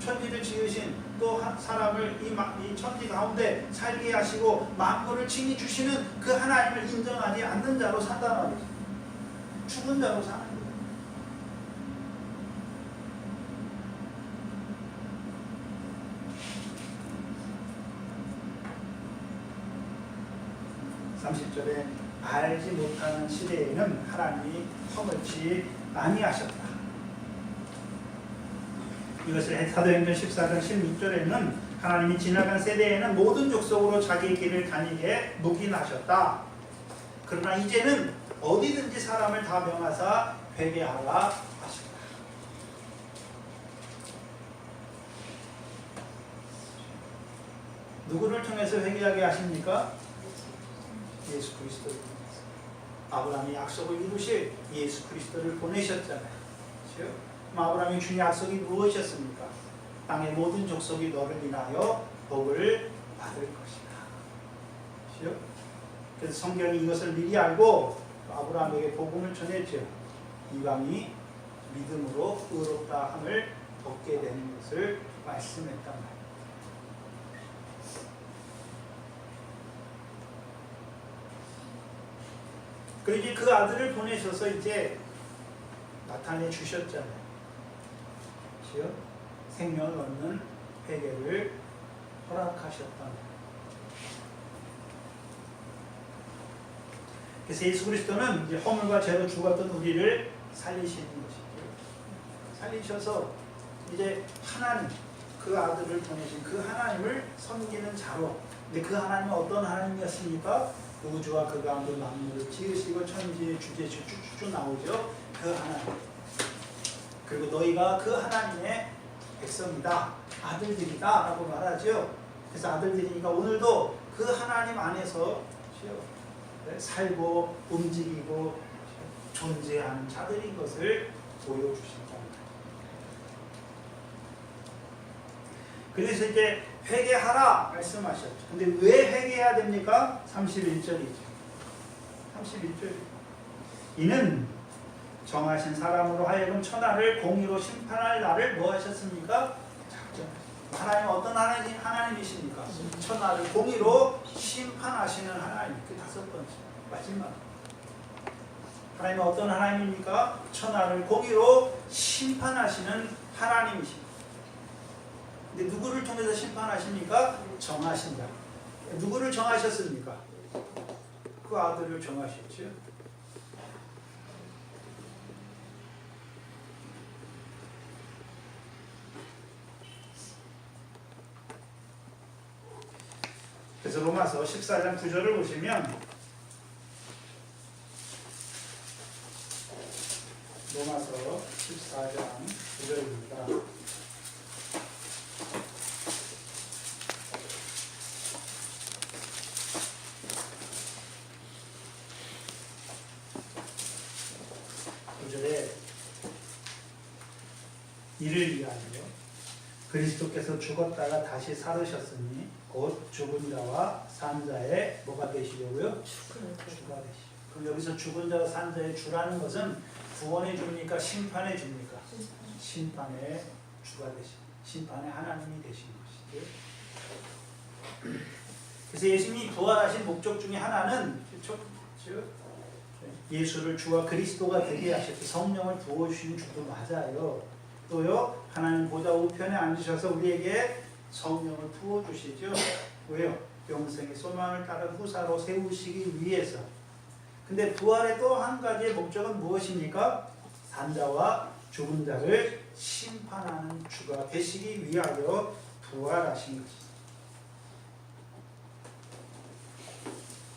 천지를 지으신 또 사람을 이 천지 가운데 살게 하시고 만물을 친히 주시는 그 하나님을 인정하지 않는 자로 산다는 말이죠. 죽은 자로 사는 거예요. (30절에) 알지 못하는 시대에는 하나님이 허물지 아니하셨다. 이것을 사도행전 14장 16절에는 하나님이 지나간 세대에는 모든 족속으로 자기의 길을 다니게 묵인하셨다. 그러나 이제는 어디든지 사람을 다 명하사 회개하라 하셨다. 누구를 통해서 회개하게 하십니까? 예수 그리스도를 통해서. 아브라함이 약속을 이루실 예수 그리스도를 보내셨잖아요. 그렇죠? 아브라함이 준 약속이 무엇이었습니까? 땅의 모든 족속이 너를 인하여 복을 받을 것이다. 그렇죠? 그래서 성경이 이것을 미리 알고 아브라함에게 복음을 전했죠. 이방이 믿음으로 의롭다 함을 얻게 되는 것을 말씀했단 말이에요. 그리고 이제 그 아들을 보내셔서 이제 나타내 주셨잖아요. 그렇죠? 생명을 얻는 회개를 허락하셨단 말이에요. 그래서 예수 그리스도는 이제 허물과 죄로 죽었던 우리를 살리시는 것이죠. 살리셔서 이제 하나님, 그 아들을 보내신 그 하나님을 섬기는 자로. 근데 그 하나님은 어떤 하나님이었습니까? 우주와 그 가운데 만물을 지으시고 천지의 주제 쭉쭉쭉 나오죠. 그 하나님. 그리고 너희가 그 하나님의 백성이다, 아들들이다 라고 말하죠. 그래서 아들들이니까 오늘도 그 하나님 안에서 살고 움직이고 존재하는 자들인 것을 보여주신다. 그래서 이제 회개하라 말씀하셨죠. 근데 왜 회개해야 됩니까? 31절이죠. 31절. 이는 정하신 사람으로 하여금 천하를 공의로 심판할 날을 뭐 하셨습니까? 하나님 어떤 하나님이십니까? 천하를 공의로 심판하시는 하나님. 그 다섯 번째 마지막. 하나님은 어떤 하나님입니까? 천하를 공의로 심판하시는 하나님이십니다. 근데 누구를 통해서 심판하십니까? 정하신다. 누구를 정하셨습니까? 그 아들을 정하셨죠. 그래서 로마서 14장 9절을 보시면 로마서 14장 9절입니다. 이를 위하여 그리스도께서 죽었다가 다시 살으셨으니 곧 죽은 자와 산 자의 뭐가 되시려고요? 주가 되시죠. 그럼 여기서 죽은 자와 산 자의 주라는 것은 구원의 주입니까? 심판의 주입니까? 심판의 주가 되신, 심판의 하나님이 되신 것이죠. 그래서 예수님이 부활하신 목적 중에 하나는 예수를 주와 그리스도가 되게 하셨고 성령을 부어주신 주도 맞아요. 또요 하나님 보좌 우편에 앉으셔서 우리에게 성령을 부어주시죠. 왜요? 영생의 소망을 따른 후사로 세우시기 위해서. 근데 부활의 또 한 가지의 목적은 무엇입니까? 산자와 죽은 자를 심판하는 주가 되시기 위하여 부활하신 것입니다.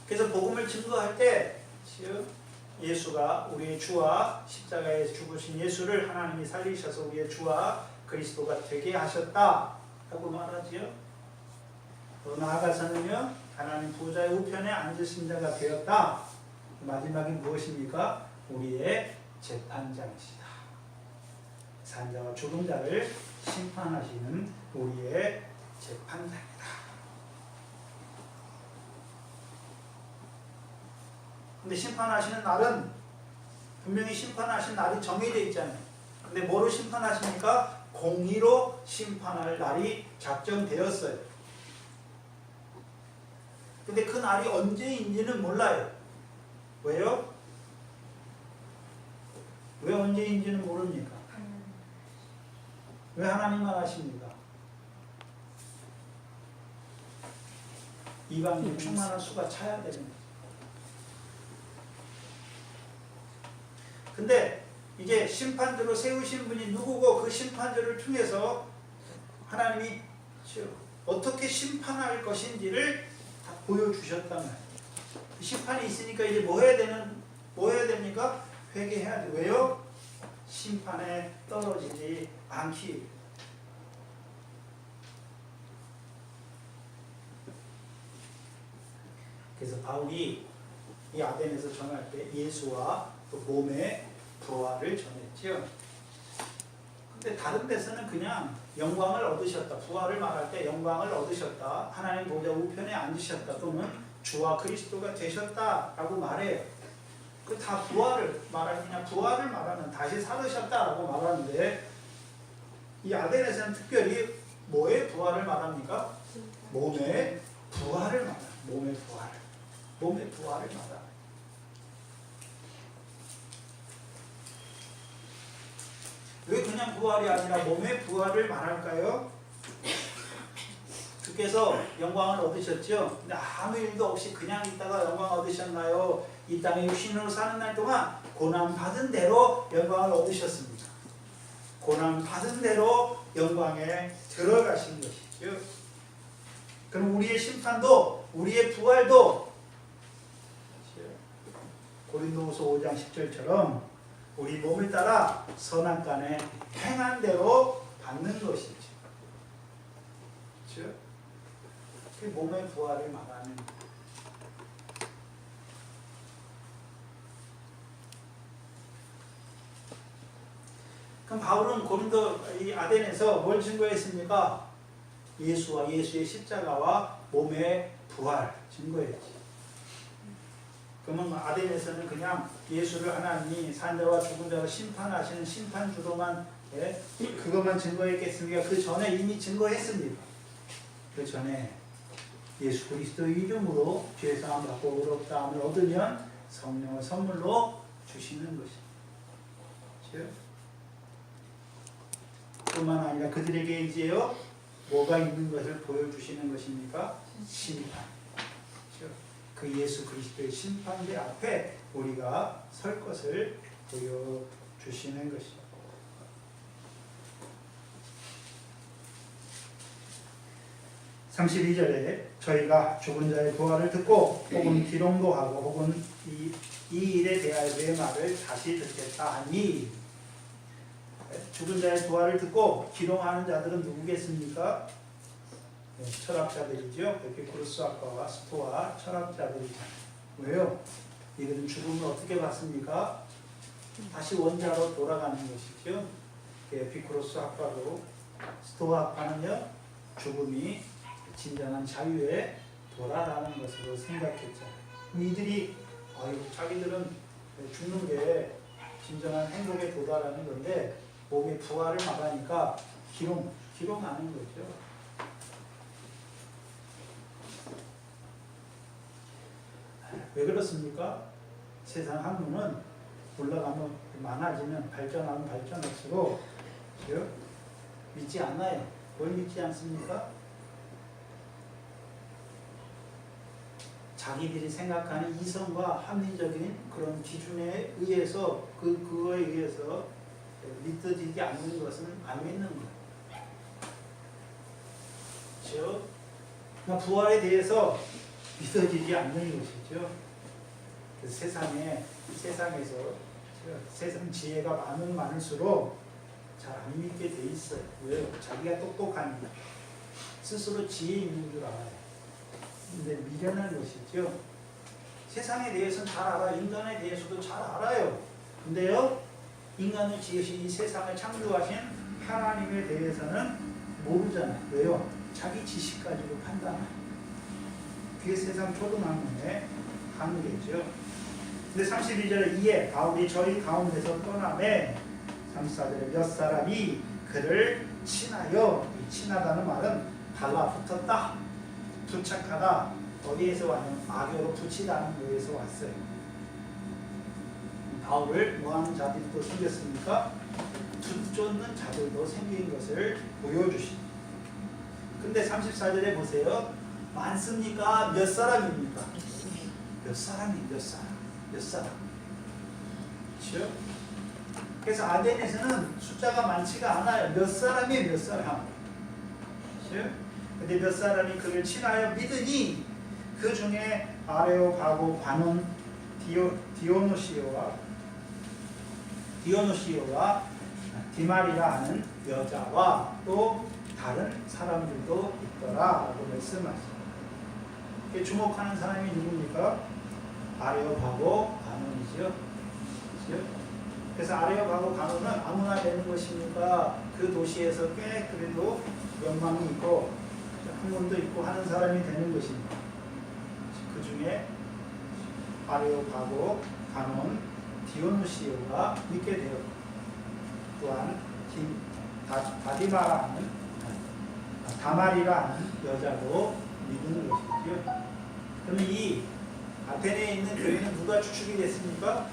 그래서 복음을 증거할 때 예수가 우리의 주와 십자가에 죽으신 예수를 하나님이 살리셔서 우리의 주와 그리스도가 되게 하셨다 하고 말하지요. 또 나아가서는요 하나님 보좌의 우편에 앉으신 자가 되었다. 마지막이 무엇입니까? 우리의 재판장이시다. 산자와 죽은 자를 심판하시는 우리의 재판장이다. 근데 심판하시는 날은 분명히 심판하신 날이 정해져 있잖아요. 근데 뭐로 심판하십니까? 공의로 심판할 날이 작정되었어요. 근데 그 날이 언제인지는 몰라요. 왜요? 왜 언제인지는 모릅니까? 왜 하나님만 아십니까? 이방인 충만한 수가 차야 되는 거예요. 근데 이제 심판자로 세우신 분이 누구고 그 심판자를 통해서 하나님이 어떻게 심판할 것인지를 다 보여주셨단 말이에요. 심판이 있으니까 이제 뭐 해야 됩니까? 회개해야 돼. 왜요? 심판에 떨어지지 않기. 그래서 바울이 이 아덴에서 전할 때 예수와 또 몸의 부활을 전했죠. 근데 다른 데서는 그냥 영광을 얻으셨다. 부활을 말할 때 영광을 얻으셨다. 하나님 보좌 우편에 앉으셨다. 또는 주와 그리스도가 되셨다라고 말해요. 그 다 부활을 말하느냐? 부활을 말하는 다시 살으셨다라고 말하는데 이 아덴에서는 특별히 뭐의 부활을 말합니까? 몸의 부활을 말합니다. 몸의 부활. 몸의 부활을 말합니다. 왜 그냥 부활이 아니라 몸의 부활을 말할까요? 주께서 영광을 얻으셨죠? 근데 아무 일도 없이 그냥 있다가 영광 얻으셨나요? 이 땅에 육신으로 사는 날 동안 고난 받은 대로 영광을 얻으셨습니다. 고난 받은 대로 영광에 들어가신 것이죠. 그럼 우리의 심판도 우리의 부활도 고린도후서 5장 10절처럼 우리 몸을 따라 선악간에 행한 대로 받는 것이죠. 그렇죠? 그 몸의 부활을 말하는 거예요. 그럼 바울은 고린도 이 아덴에서 뭘 증거했습니까? 예수와 예수의 십자가와 몸의 부활 증거했지. 그러면 아덴에서는 그냥 예수를 하나님이 산자와 죽은 자를 심판하시는 심판주로만 그것만 증거했겠습니까? 그 전에 이미 증거했습니다. 그 전에 예수 그리스도의 이름으로 죄사함 받고 의롭다함을 얻으면 성령을 선물로 주시는 것입니다. 뿐만 아니라 그들에게 이제요 뭐가 있는 것을 보여주시는 것입니까? 심판. 그 예수 그리스도의 심판대 앞에 우리가 설 것을 보여주시는 것입니다. (32절에) 저희가 죽은 자의 부활을 듣고 혹은 기롱도 하고 혹은 이 일에 대하여 내 말을 다시 듣겠다 하니. 죽은 자의 부활을 듣고 기롱하는 자들은 누구겠습니까? 철학자들이죠. 에피쿠로스 학파와 스토아 철학자들이잖아요. 왜요? 이들은 죽음을 어떻게 봤습니까? 다시 원자로 돌아가는 것이죠. 에피쿠로스 학파도 스토아파는요, 죽음이 진정한 자유의 도라라는 것으로 생각했죠. 이들이 자기들은 죽는 게 진정한 행복의 도다라는 건데 몸의 부활을 말하니까 기롱하는 거죠. 왜 그렇습니까? 세상 학문은 올라가면 많아지면 발전하면 발전할수록 믿지 않아요. 뭘 믿지 않습니까? 자기들이 생각하는 이성과 합리적인 그런 기준에 의해서 그거에 의해서 믿어지지 않는 것은 안 믿는 거예요. 그렇죠? 그러니까 부활에 대해서 믿어지지 않는 것이죠. 세상에서 세상 지혜가 많을수록 잘 안 믿게 돼 있어요. 왜요? 자기가 똑똑하니까 스스로 지혜 있는 줄 알아요. 근데 미련한 것이죠. 세상에 대해서는 잘 알아요. 인간에 대해서도 잘 알아요. 근데요, 인간을 지으신 이 세상을 창조하신 하나님에 대해서는 모르잖아요. 왜요? 자기 지식 가지고 판단해요. 그게 세상 초등학문의 한계죠. 근데 32절에 이에 바울이 저희 가운데서 떠나매 34절에 몇 사람이 그를 친하여, 이 친하다는 말은 달라붙었다, 부착하다, 어디에서 왔냐면 악교로 붙이다는 거에서 왔어요. 바울을 뭐하는 자들도 생겼습니까? 붙쫓는 자들도 생긴 것을 보여주십니다. 근데 34절에 보세요. 많습니까? 몇 사람입니까? 몇 사람? 그렇죠? 그래서 아덴에서는 숫자가 많지가 않아요. 몇 사람이 몇 사람. 그렇죠? 근데 몇 사람이 그를 친하여 믿으니 그 중에 아레오바고 관원 디오노시오와 디마리라 하는 여자와 또 다른 사람들도 있더라라고 말씀하셨어요. 주목하는 사람이 누굽니까? 아레오바고 관원이죠. 그렇죠? 그래서 아레오바고 관원은 아무나 되는 것입니까? 그 도시에서 꽤 그래도 명망이 있고 학문도 있고 하는 사람이 되는 것입니다. 그 중에 아레오바고 관원 디오누시오가 믿게 되었고, 또한 다마리라 하는 여자도 믿는 것이죠. 그럼 이 아테네에 있는 교회는 누가 주축이 됐습니까?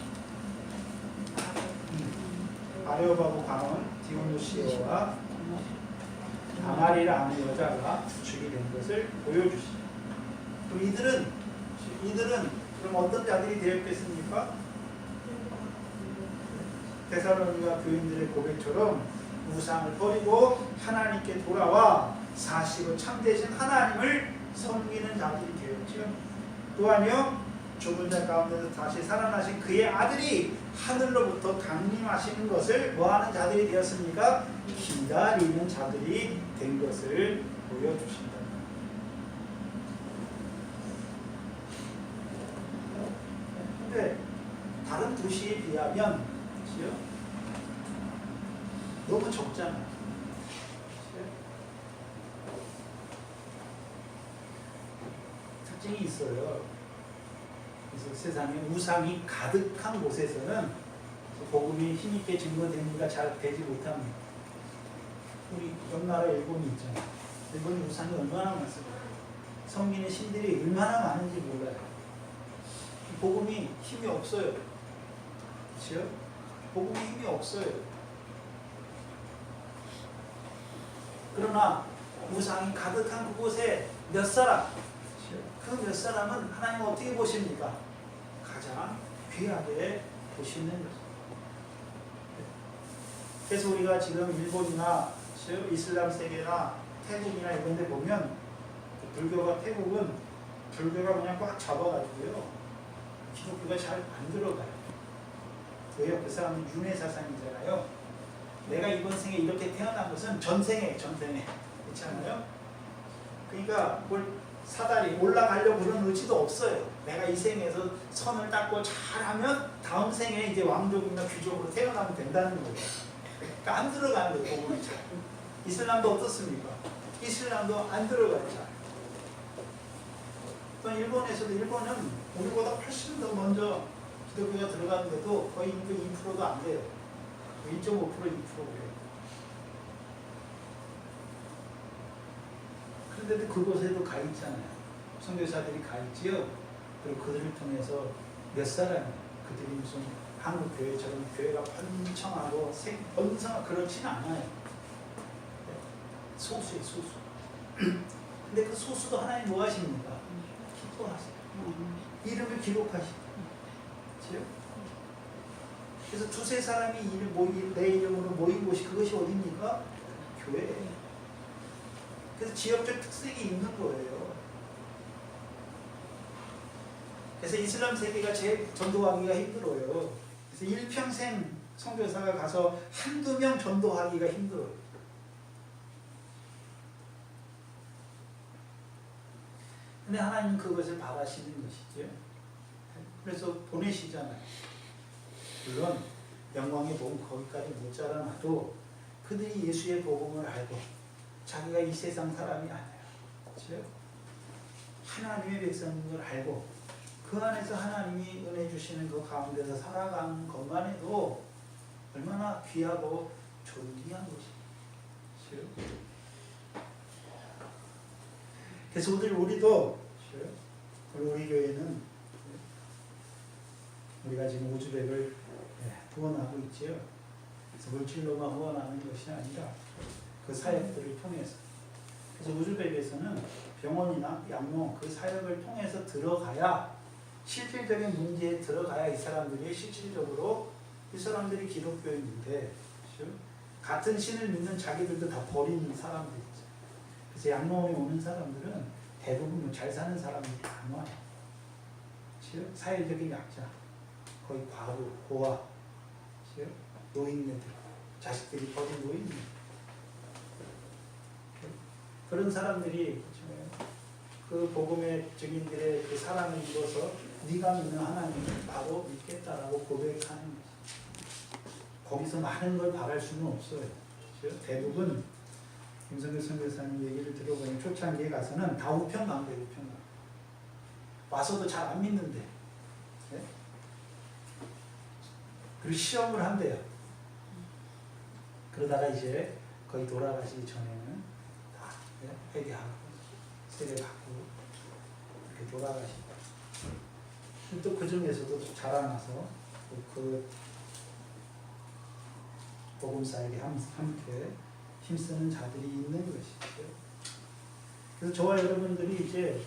아레오바고 관원 디오누시오와 다마리라 하는 여자가 주축이 된 것을 보여주시죠. 그럼 이들은 그럼 어떤 자들이 되었겠습니까? 데살로니가 교인들의 고백처럼 우상을 버리고 하나님께 돌아와 사실로 참되신 하나님을 섬기는 자들이 되었죠. 또한요, 죽은 자 가운데서 다시 살아나신 그의 아들이 하늘로부터 강림하시는 것을 뭐하는 자들이 되었습니까? 기다리는 자들이 된 것을 보여주신다. 근데 다른 도시에 비하면 그렇죠? 너무 적잖아요. 특징이 있어요. 그래서 세상에 우상이 가득한 곳에서는 복음이 힘있게 증거되기가 잘 되지 못합니다. 우리 옆나라 일본이 있잖아요. 일본 우상이 얼마나 많습니까? 섬기는 신들이 얼마나 많은지 몰라요. 복음이 힘이 없어요. 그렇죠? 복음이 힘이 없어요. 그러나 우상이 가득한 그곳에 몇 사람, 그 몇 사람은 하나님은 어떻게 보십니까? 가장 귀하게 보시는 거죠. 그래서 우리가 지금 일본이나 이슬람 세계나 태국이나 이런 데 보면 불교가, 태국은 불교가 그냥 꽉 잡아가지고요, 기독교가 잘 안 들어가요. 왜요? 그 사람은 윤회 사상이잖아요. 내가 이번 생에 이렇게 태어난 것은 전생에 그렇잖아요. 그러니까 사다리 올라가려고 그런 의지도 없어요. 내가 이 생에서 선을 닦고 잘하면 다음 생에 이제 왕족이나 귀족으로 태어나면 된다는 거예요. 그러니까 안 들어가는 거예요, 복음이 잘. 이슬람도 어떻습니까? 이슬람도 안 들어가 있잖아요. 또 일본은 우리보다 훨씬 더 먼저 기독교가 들어갔는데도 거의 2%도 안 돼요. 1.5%, 2%예요. 그런데도 그곳에도 가 있잖아요. 선교사들이 가 있지요. 그리고 그들을 통해서 몇 사람이 그들이 무슨 한국 교회처럼 교회가 번창하고 번성하고 그렇지는 않아요. 소수예요, 소수. 근데 그 소수도 하나님 뭐 하십니까? 기뻐하세요. 이름을 기록하시고. 그렇죠? 그래서 두세 사람이 내 이름으로 모인 곳이 그것이 어디입니까? 교회예요. 그래서 지역적 특색이 있는 거예요. 그래서 이슬람 세계가 제일 전도하기가 힘들어요. 그래서 일평생 선교사가 가서 한두 명 전도하기가 힘들어요. 근데 하나님은 그것을 바라시는 것이죠. 그래서 보내시잖아요. 물론 영광의 복음 거기까지 못 자라나도 그들이 예수의 복음을 알고 자기가 이 세상 사람이 아니라 그렇죠? 하나님의 백성인 걸 알고 그 안에서 하나님이 은혜 주시는 그 가운데서 살아가는 것만 해도 얼마나 귀하고 존귀한 것이죠. 그래서 우리도 우리 교회는 우리가 지금 우즈벡을 후원하고 있지요. 그래서 물질로만 후원하는 것이 아니라 그 사역들을 통해서 그래서 우즈벡에서는 병원이나 양로 그 사역을 통해서 들어가야 실질적인 문제에 들어가야 이 사람들이 실질적으로 이 사람들이 기독교인인데 그렇죠? 같은 신을 믿는 자기들도 다 버리는 사람들이죠. 그래서 양로원에 오는 사람들은 대부분 잘 사는 사람들이 안 와요. 그렇죠? 사회적인 약자, 거의 과부, 고아, 그렇죠? 노인네들, 자식들이 버린 노인들 그런 사람들이 그 복음의 증인들의 그 사랑을 입어서 네가 믿는 하나님을 바로 믿겠다라고 고백하는 거지. 거기서 많은 걸 바랄 수는 없어요. 그렇죠? 대부분 김성규 선교사님 얘기를 들어보니 초창기에 가서는 다 우편망대요, 우편망. 와서도 잘 안 믿는데. 네? 그리고 시험을 한대요. 그러다가 이제 거의 돌아가시기 전에는 다 회개하고 세례받고 이렇게 돌아가시고 또 그 중에서도 자라나서 그 복음사에게 함께 힘쓰는 자들이 있는 것이죠. 그래서 저와 여러분들이 이제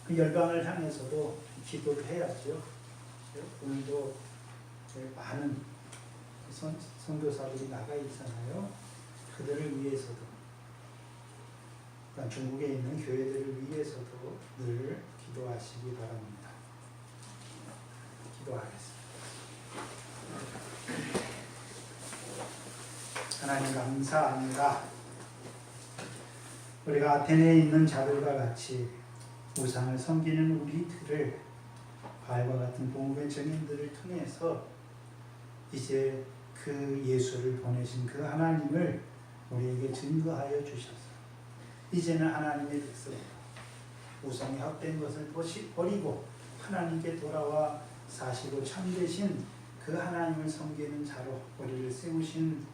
그 열방을 향해서도 기도를 해야죠. 오늘도 많은 선교사들이 나가 있잖아요. 그들을 위해서도 그러니까 중국에 있는 교회들을 위해서도 늘 기도하시기 바랍니다. 기도하겠습니다. 하나님 감사합니다. 우리가 아테네에 있는 자들과 같이 우상을 섬기는 우리들을 바알과 같은 복음의 증인들을 통해서 이제 그 예수를 보내신 그 하나님을 우리에게 증거하여 주셔서 이제는 하나님의 백성 우상에 합된 것을 버리고 하나님께 돌아와 사시고 참되신 그 하나님을 섬기는 자로 우리를 세우신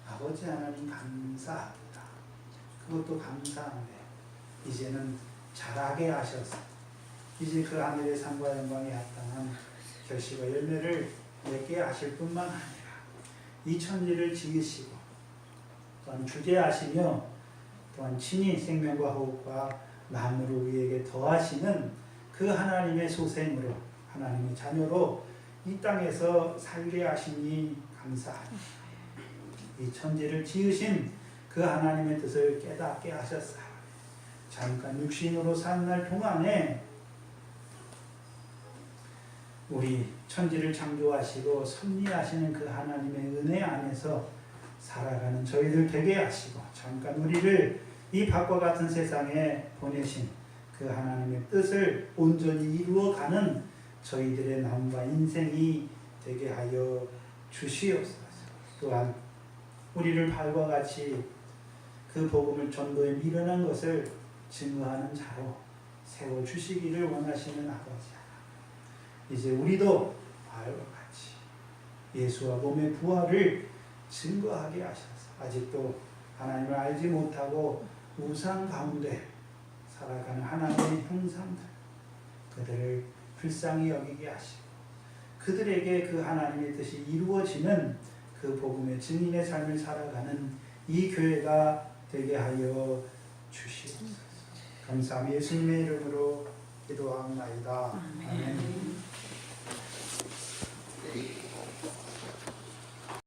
아버지 하나님 감사합니다. 그것도 감사한데 이제는 자라게 하셔서 이제 그 하늘의 상과 영광에 합당한 결실과 열매를 맺게 하실 뿐만 아니라 이 천지를 지으시고 또한 주재하시며 또한 친히 생명과 호흡과 만물을 우리에게 더하시는 그 하나님의 소생으로 하나님의 자녀로 이 땅에서 살게 하시니 감사합니다. 이 천지를 지으신 그 하나님의 뜻을 깨닫게 하셨어요. 잠깐 육신으로 산 날 동안에 우리 천지를 창조하시고 섭리하시는 그 하나님의 은혜 안에서 살아가는 저희들 되게 하시고 잠깐 우리를 이 밖과 같은 세상에 보내신 그 하나님의 뜻을 온전히 이루어가는 저희들의 남과 인생이 되게 하여 주시옵소서. 또한 우리를 발과 같이 그 복음을 전도에 미련한 것을 증거하는 자로 세워주시기를 원하시는 아버지 하나님, 이제 우리도 바울과 같이 예수와 몸의 부활을 증거하게 하셔서 아직도 하나님을 알지 못하고 우상 가운데 살아가는 하나님의 형상들, 그들을 불쌍히 여기게 하시고 그들에게 그 하나님의 뜻이 이루어지는 그 복음의 증인의 삶을 살아가는 이 교회가 되게 하여 주시옵소서. 감사함 예수님의 이름으로 기도하옵나이다. 아멘.